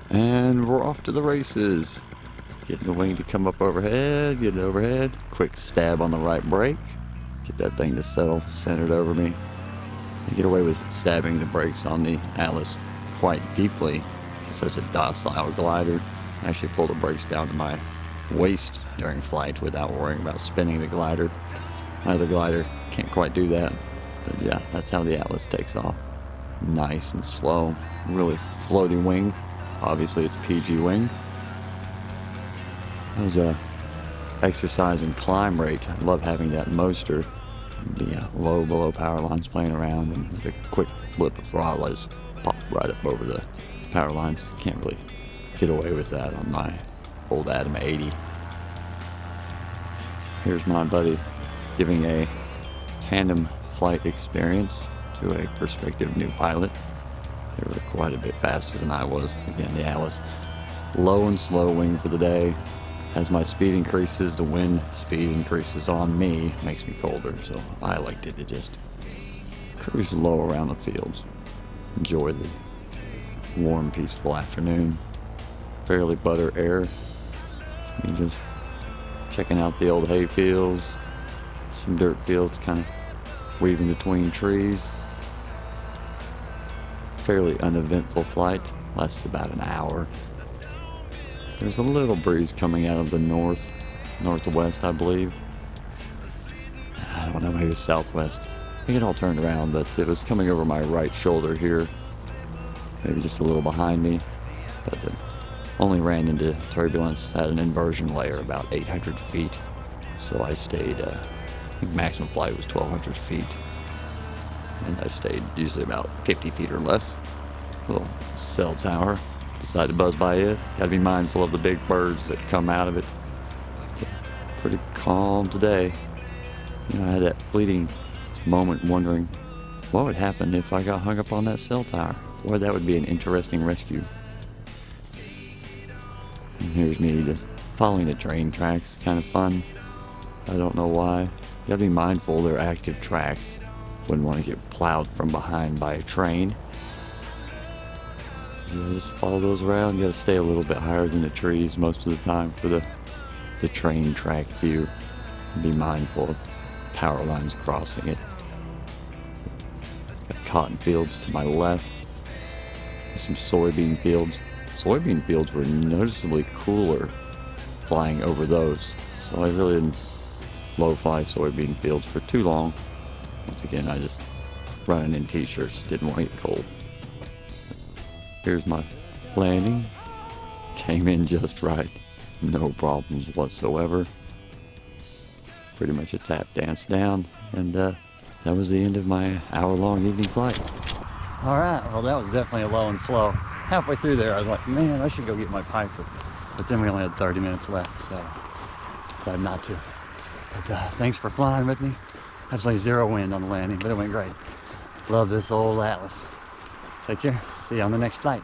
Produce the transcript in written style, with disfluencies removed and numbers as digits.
And we're off to the races. Getting the wing to come up overhead, get it overhead. Quick stab on the right brake. Get that thing to settle centered over me. I get away with stabbing the brakes on the Atlas quite deeply. It's such a docile glider. I actually pull the brakes down to my waist during flight without worrying about spinning the glider. My other glider can't quite do that. But yeah, that's how the Atlas takes off. Nice and slow. Really floaty wing. Obviously it's a PG wing. That was a exercise and climb rate. I love having that motor. The low below power lines playing around, and with a quick blip of throttle, I just pop right up over the power lines. Can't really get away with that on my old Atom 80. Here's my buddy giving a tandem flight experience to a prospective new pilot. They were quite a bit faster than I was. Again, the Atlas, low and slow wing for the day. As my speed increases, the wind speed increases on me, makes me colder, so I elected to just cruise low around the fields. Enjoy the warm, peaceful afternoon. Fairly butter air. Me just checking out the old hay fields, some dirt fields kind of weaving between trees. Fairly uneventful flight, lasted about an hour. There's a little breeze coming out of the northwest, I believe. I don't know, maybe southwest. I think it all turned around, but it was coming over my right shoulder here. Maybe just a little behind me. But only ran into turbulence at an inversion layer about 800 feet. So I stayed, I think maximum flight was 1,200 feet. And I stayed usually about 50 feet or less. Little cell tower. Decided to buzz by it. Gotta be mindful of the big birds that come out of it. Pretty calm today. You know, I had that fleeting moment wondering what would happen if I got hung up on that cell tower. Boy, that would be an interesting rescue. And here's me just following the train tracks. Kind of fun. I don't know why. You gotta be mindful they're active tracks. Wouldn't want to get plowed from behind by a train. You just follow those around. You gotta stay a little bit higher than the trees most of the time for the train track view. Be mindful of power lines crossing it. Got cotton fields to my left. Some soybean fields. Soybean fields were noticeably cooler flying over those. So I really didn't low fly soybean fields for too long. Once again, I just running in t-shirts, didn't want to get cold. Here's my landing. Came in just right. No problems whatsoever. Pretty much a tap dance down. And that was the end of my hour-long evening flight. All right, well that was definitely a low and slow. Halfway through there, I was like, man, I should go get my Piper. But then we only had 30 minutes left, so decided not to. But thanks for flying with me. Absolutely zero wind on the landing, but it went great. Love this old Atlas. Take care. See you on the next flight.